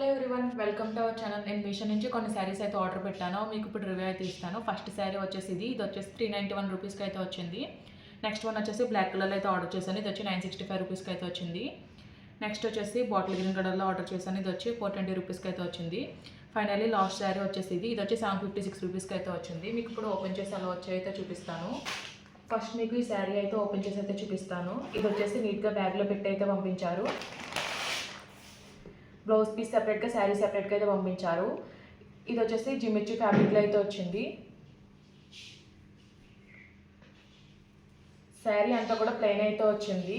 Hello everyone, welcome to our channel. నేను మీషో నుంచి కొన్ని శారీస్ అయితే ఆర్డర్ పెట్టాను. మీకు ఇప్పుడు రివ్యూ అయితే ఇస్తాను. ఫస్ట్ శారీ వచ్చేసి ఇది వచ్చేసి 391 రూపీస్కి అయితే వచ్చింది. నెక్స్ట్ వన్ వచ్చేసి బ్లాక్ కలర్లో అయితే ఆర్డర్ చేశాను. ఇది వచ్చి 965 రూపీస్కి అయితే వచ్చింది. నెక్స్ట్ వచ్చేసి బాటిల్ గ్రీన్ కలర్లో ఆర్డర్ చేశాను. ఇది వచ్చి 420 రూపీస్కి అయితే వచ్చింది. ఫైనల్లీ లాస్ట్ శారీ వచ్చేసి ఇది వచ్చి 756 రూపీస్కి అయితే వచ్చింది. మీకు ఇప్పుడు ఓపెన్ చేసి అలా వచ్చి అయితే చూపిస్తాను. ఫస్ట్ మీకు ఈ శారీ అయితే ఓపెన్ చేసి అయితే చూపిస్తాను. ఇది వచ్చేసి నీట్గా బ్యాగ్లో పెట్టి అయితే పంపించారు. బ్లౌజ్ పీస్ సెపరేట్గా, శారీ సెపరేట్గా అయితే పంపించారు. ఇది వచ్చేసి జిమిచ్చి ఫ్యాబ్రిక్లో అయితే వచ్చింది. శారీ అంతా కూడా ప్లెయిన్ అయితే వచ్చింది.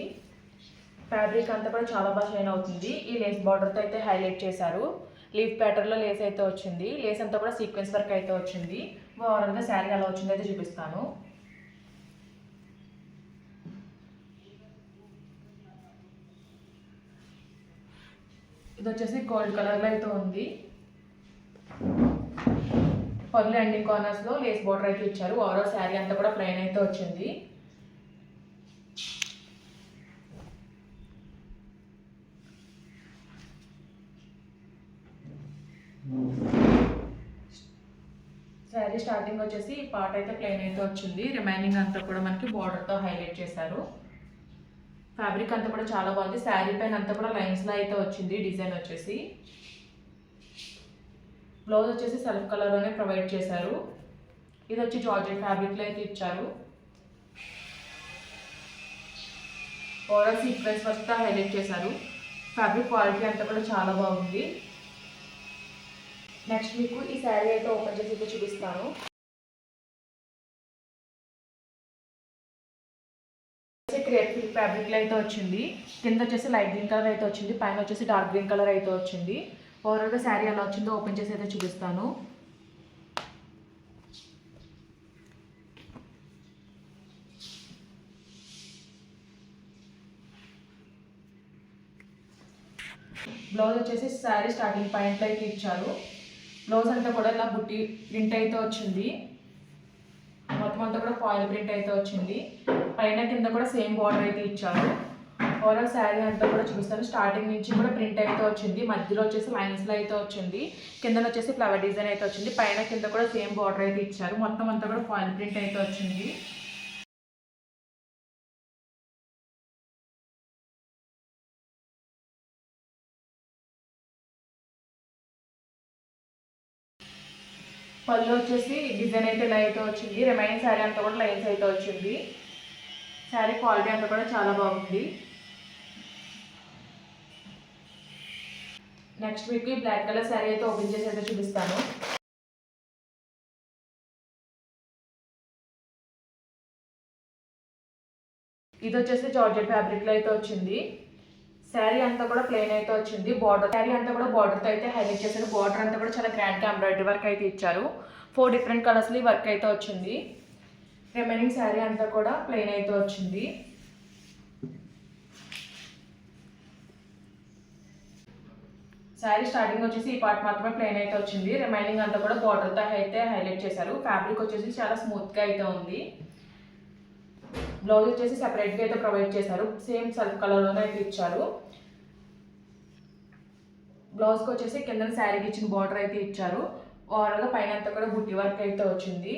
ఫ్యాబ్రిక్ అంతా కూడా చాలా బాగా షైన్ అవుతుంది. ఈ లేస్ బార్డర్తో అయితే హైలైట్ చేశారు. లీఫ్ ప్యాటర్న్లో లేస్ అయితే వచ్చింది. లేస్ అంతా కూడా సీక్వెన్స్ వర్క్ అయితే వచ్చింది. ఓవరాల్గా శారీ ఎలా వచ్చిందో అయితే చూపిస్తాను. ఇది వచ్చేసి గోల్డ్ కలర్లో అయితే ఉంది. పళ్ళు ఎండింగ్ కార్నర్స్లో లేస్ బార్డర్ అయితే ఇచ్చారు. ఓవరాల్ శారీ అంతా కూడా ప్లెయిన్ అయితే వచ్చింది. శారీ స్టార్టింగ్ వచ్చేసి ఈ పార్ట్ అయితే ప్లెయిన్ అయితే వచ్చింది. రిమైనింగ్ అంతా కూడా మనకి బార్డర్తో హైలైట్ చేశారు. ఫ్యాబ్రిక్ అంతా కూడా చాలా బాగుంది. శారీ పైన అంతా కూడా లైన్స్లో అయితే వచ్చింది. డిజైన్ వచ్చేసి బ్లౌజ్ వచ్చేసి సెల్ఫ్ కలర్లోనే ప్రొవైడ్ చేశారు. ఇది వచ్చి జార్జెట్ ఫ్యాబ్రిక్లో అయితే ఇచ్చారు. ఓవరాల్ సీక్వెన్స్ వర్క్తో హైలైట్ చేశారు. ఫ్యాబ్రిక్ క్వాలిటీ అంతా కూడా చాలా బాగుంది. నెక్స్ట్ మీకు ఈ శారీ అయితే ఓపెన్ చేసి అయితే చూపిస్తాను. క్రేప్ ఫ్యాబ్రిక్లో అయితే వచ్చింది. కింద వచ్చేసి లైట్ గ్రీన్ కలర్ అయితే వచ్చింది. పైన వచ్చేసి డార్క్ గ్రీన్ కలర్ అయితే వచ్చింది. ఓవరాల్గా శారీ ఎలా వచ్చిందో ఓపెన్ చేసి అయితే చూపిస్తాను. బ్లౌజ్ వచ్చేసి శారీ స్టార్టింగ్ పాయింట్లో అయితే ఇచ్చారు. బ్లౌజ్ అంతా కూడా ఇలా బుట్టి ప్రింట్ అయితే వచ్చింది. మొత్తం అంతా కూడా ఫాయిల్ ప్రింట్ అయితే వచ్చింది. పైన కింద కూడా సేమ్ బార్డర్ అయితే ఇచ్చారు. ఓవరాల్ శారీ అంతా కూడా చూపిస్తాను. స్టార్టింగ్ నుంచి కూడా ప్రింట్ అయితే వచ్చింది. మధ్యలో వచ్చేసి లైన్స్లో అయితే వచ్చింది. కింద వచ్చేసి ఫ్లవర్ డిజైన్ అయితే వచ్చింది. పైన కింద కూడా సేమ్ బార్డర్ అయితే ఇచ్చారు. మొత్తం అంతా కూడా ఫాయిల్ ప్రింట్ అయితే వచ్చింది. పళ్ళు వచ్చేసి డిజైన్ అయితే ఇలా అయితే వచ్చింది. రిమైనింగ్ శారీ అంతా కూడా లైన్స్ అయితే వచ్చింది. శారీ క్వాలిటీ అంతా కూడా చాలా బాగుంది. Next week black colour sari అయితే ఓపెన్ చేసి అయితే చూపిస్తాను. ఇది వచ్చేసి జార్జెట్ ఫ్యాబ్రిక్లో అయితే వచ్చింది. శారీ అంతా కూడా ప్లెయిన్ అయితే వచ్చింది. బార్డర్ శారీ అంతా కూడా బార్డర్తో అయితే హైలైట్ చేశారు. బార్డర్ అంతా కూడా చాలా గ్రాండ్గా ఎంబ్రాయిడరీ వర్క్ అయితే ఇచ్చారు. 4 డిఫరెంట్ కలర్స్లో వర్క్ అయితే వచ్చింది. రిమైనింగ్ శారీ అంతా కూడా ప్లెయిన్ అయితే వచ్చింది. శారీ స్టార్టింగ్ వచ్చేసి ఈ పార్ట్ మాత్రమే ప్లెయిన్ అయితే వచ్చింది. రిమైనింగ్ అంతా కూడా బార్డర్తో అయితే హైలైట్ చేశారు. ఫ్యాబ్రిక్ వచ్చేసి చాలా స్మూత్గా అయితే ఉంది. బ్లౌజ్ వచ్చేసి సెపరేట్గా అయితే ప్రొవైడ్ చేశారు. సేమ్ సెల్ఫ్ కలర్లోనే అయితే ఇచ్చారు. బ్లౌజ్కి వచ్చేసి కింద శారీకి ఇచ్చిన బార్డర్ అయితే ఇచ్చారు. ఓవరాల్గా పైన అంతా కూడా బుట్టి వర్క్ అయితే వచ్చింది.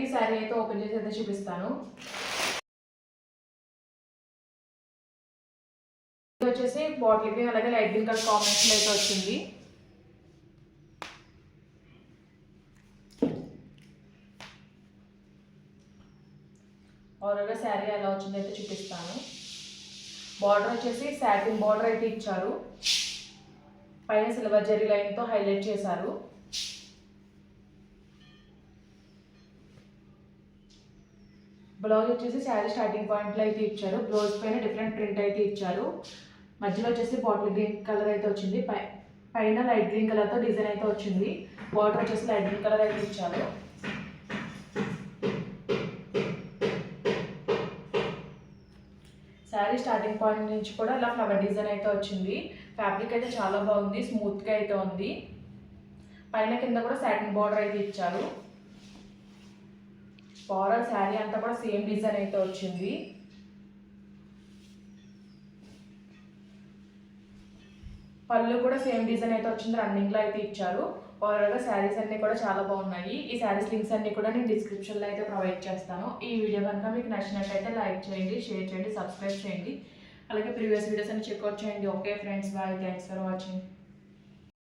ఈ శారీ అయితే ఓపెన్ చేసి అయితే చూపిస్తాను. ఇది వచ్చేసి బాటిల్ గ్రీన్ అలాగే లైట్ గ్రీన్ కలర్ కాంబినేషన్ అయితే వచ్చింది. ఓవరాల్గా శారీ ఎలా వచ్చిందో అయితే చూపిస్తాను. బార్డర్ వచ్చేసి సాటిన్ బార్డర్ అయితే ఇచ్చారు. పైన సిల్వర్ జరీ లైన్తో హైలైట్ చేశారు. బ్లౌజ్ వచ్చేసి శారీ స్టార్టింగ్ పాయింట్లో అయితే ఇచ్చారు. బ్లౌజ్ పైన డిఫరెంట్ ప్రింట్ అయితే ఇచ్చారు. మధ్యలో వచ్చేసి బాటిల్ గ్రీన్ కలర్ అయితే వచ్చింది. పైన లైట్ గ్రీన్ కలర్తో డిజైన్ అయితే వచ్చింది. బార్డర్ వచ్చేసి లైట్ గ్రీన్ కలర్ అయితే ఇచ్చారు. శారీ స్టార్టింగ్ పాయింట్ నుంచి కూడా ఇలా ఫ్లవర్ డిజైన్ అయితే వచ్చింది. ఫ్యాబ్రిక్ అయితే చాలా బాగుంది. స్మూత్గా అయితే ఉంది. పైన కింద కూడా సాటిన్ బార్డర్ అయితే ఇచ్చారు. ఓవరాల్ శారీ అంతా కూడా సేమ్ డిజైన్ అయితే వచ్చింది. పళ్ళు కూడా సేమ్ డిజైన్ అయితే వచ్చింది, రన్నింగ్లో అయితే ఇచ్చారు. ఓవరాల్గా శారీస్ అన్నీ కూడా చాలా బాగున్నాయి. ఈ శారీస్ లింక్స్ అన్నీ కూడా నేను డిస్క్రిప్షన్లో అయితే ప్రొవైడ్ చేస్తాను. ఈ వీడియో కనుక మీకు నచ్చినట్టయితే లైక్ చేయండి, షేర్ చేయండి, సబ్స్క్రైబ్ చేయండి. అలాగే ప్రీవియస్ వీడియోస్ అన్ని చెక్అవుట్ చేయండి. Okay friends, bye, thanks for watching.